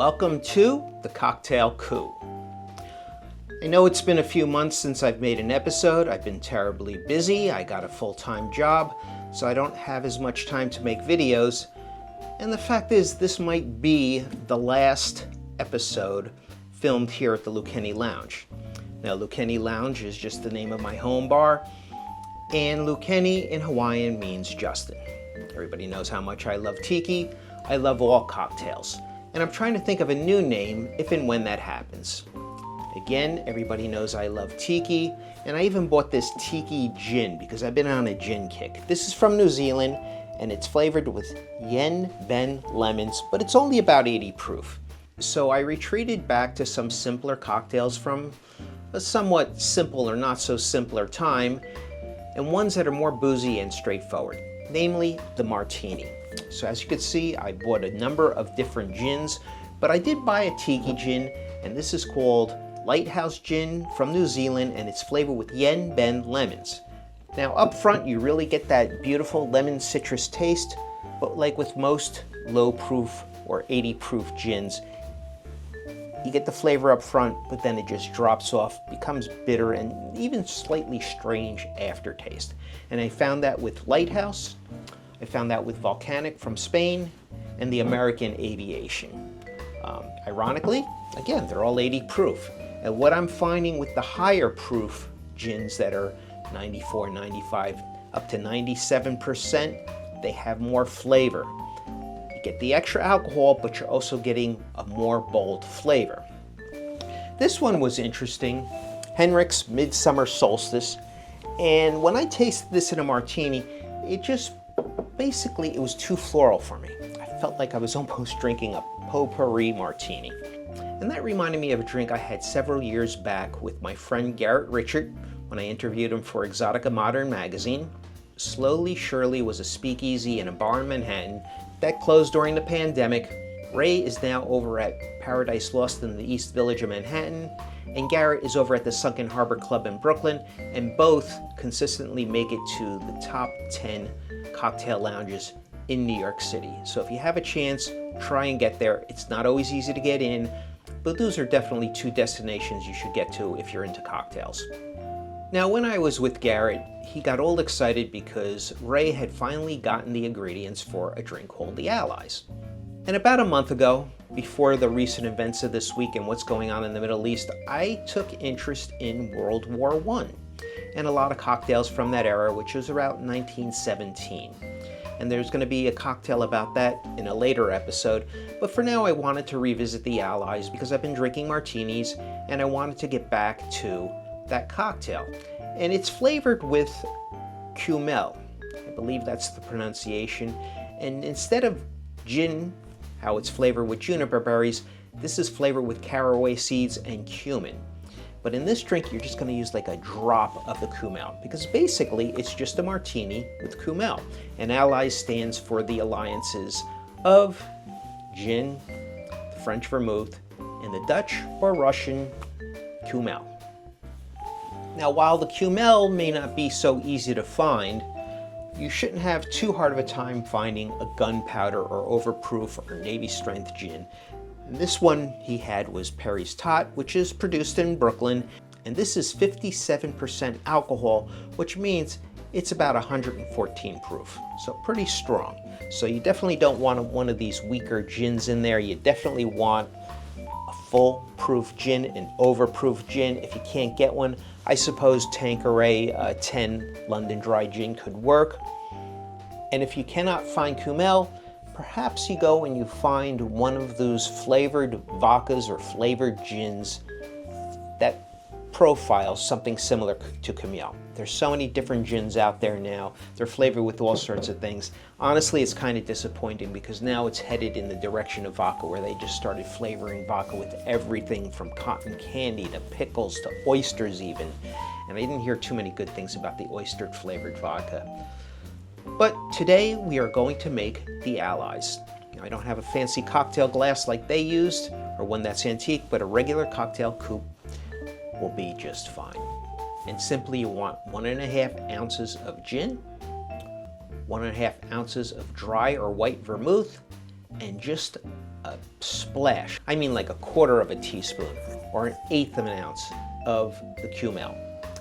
Welcome to the Cocktail Coup. I know it's been a few months since I've made an episode. I've been terribly busy. I got a full-time job, so I don't have as much time to make videos. And the fact is, this might be the last episode filmed here at the Lucchini Lounge. Now, Lucchini Lounge is just the name of my home bar, and Lucchini in Hawaiian means Justin. Everybody knows how much I love tiki. I love all cocktails. And I'm trying to think of a new name if and when that happens. Again, everybody knows I love tiki, and I even bought this tiki gin because I've been on a gin kick. This is from New Zealand, and it's flavored with yen ben lemons, but it's only about 80 proof. So I retreated back to some simpler cocktails from a somewhat simple or not so simpler time, and ones that are more boozy and straightforward, namely the Martini. So as you can see, I bought a number of different gins, but I did buy a tiki gin, and this is called Lighthouse Gin from New Zealand, and it's flavored with yen ben lemons. Now up front, you really get that beautiful lemon citrus taste, but like with most low proof or 80 proof gins, you get the flavor up front, but then it just drops off, becomes bitter, and even slightly strange aftertaste. And I found that with Lighthouse, I found that with Volcanic from Spain, and the American Aviation. Ironically, again, they're all 80 proof. And what I'm finding with the higher proof gins that are 94, 95, up to 97%, they have more flavor. You get the extra alcohol, but you're also getting a more bold flavor. This one was interesting, Henrik's Midsummer Solstice. And when I tasted this in a martini, it was too floral for me. I felt like I was almost drinking a potpourri martini. And that reminded me of a drink I had several years back with my friend Garrett Richard when I interviewed him for Exotica Modern magazine. Slowly Shirley was a speakeasy in a bar in Manhattan that closed during the pandemic. Ray is now over at Paradise Lost in the East Village of Manhattan, and Garrett is over at the Sunken Harbor Club in Brooklyn, and both consistently make it to the top 10 cocktail lounges in New York City. So if you have a chance, try and get there. It's not always easy to get in, but those are definitely two destinations you should get to if you're into cocktails. Now, when I was with Garrett, he got all excited because Ray had finally gotten the ingredients for a drink called the Allies. And about a month ago, before the recent events of this week and what's going on in the Middle East, I took interest in World War I and a lot of cocktails from that era, which was around 1917. And there's going to be a cocktail about that in a later episode, but for now I wanted to revisit the Allies because I've been drinking martinis and I wanted to get back to that cocktail. And it's flavored with Coup. I believe that's the pronunciation. And instead of gin, how it's flavored with juniper berries, this is flavored with caraway seeds and cumin. But in this drink, you're just going to use like a drop of the Coup, because basically it's just a martini with Coup. And Allies stands for the alliances of gin, the French vermouth, and the Dutch or Russian Coup. Now, while the Coup may not be so easy to find, you shouldn't have too hard of a time finding a gunpowder or overproof or Navy strength gin. And this one he had was Perry's Tot, which is produced in Brooklyn, and this is 57% alcohol, which means it's about 114 proof, so pretty strong. So you definitely don't want one of these weaker gins in there. You definitely want a full proof gin, an overproof gin. If you can't get one, I suppose Tanqueray 10 London Dry Gin could work. And if you cannot find Coup, perhaps you go and you find one of those flavored vodkas or flavored gins that profile something similar to Coup. There's so many different gins out there now. They're flavored with all sorts of things. Honestly, it's kind of disappointing because now it's headed in the direction of vodka, where they just started flavoring vodka with everything from cotton candy to pickles to oysters even. And I didn't hear too many good things about the oyster flavored vodka. But today we are going to make the Allies. Now, I don't have a fancy cocktail glass like they used, or one that's antique, but a regular cocktail coupe will be just fine. And simply you want 1.5 ounces of gin, 1.5 ounces of dry or white vermouth, and just a splash, I mean like a quarter of a teaspoon or an eighth of an ounce of the Coup.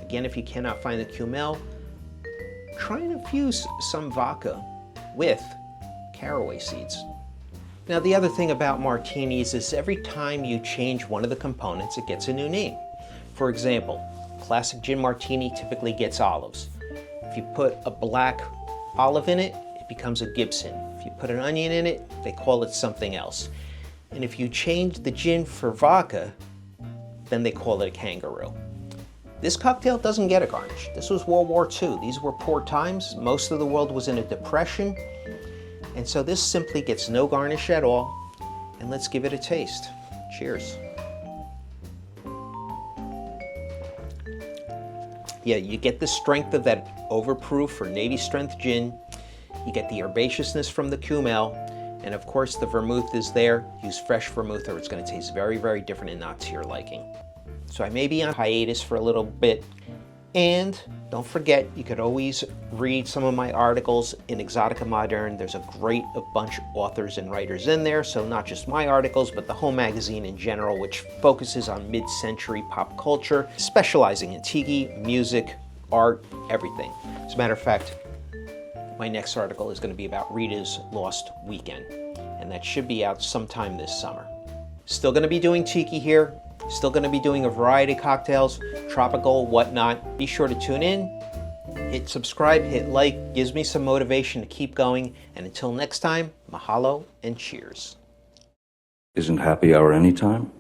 Again, if you cannot find the Coup, try and infuse some vodka with caraway seeds. Now, the other thing about martinis is every time you change one of the components, it gets a new name. For example, classic gin martini typically gets olives. If you put a black olive in it, it becomes a Gibson. If you put an onion in it, they call it something else. And if you change the gin for vodka, then they call it a kangaroo. This cocktail doesn't get a garnish. This was World War II. These were poor times. Most of the world was in a depression. And so this simply gets no garnish at all. And let's give it a taste. Cheers. Yeah, you get the strength of that overproof or Navy strength gin. You get the herbaceousness from the Coup, and of course the vermouth is there. Use fresh vermouth or it's going to taste very, very different and not to your liking. So I may be on hiatus for a little bit, and don't forget, you could always read some of my articles in Exotica Moderne. There's a bunch of authors and writers in there, so not just my articles, but the whole magazine in general, which focuses on mid-century pop culture, specializing in tiki, music, art, everything. As a matter of fact, my next article is going to be about Rita's Lost Weekend, and that should be out sometime this summer. Still going to be doing tiki here. Still going to be doing a variety of cocktails, tropical, whatnot. Be sure to tune in, hit subscribe, hit like, gives me some motivation to keep going. And until next time, mahalo and cheers. Isn't happy hour anytime?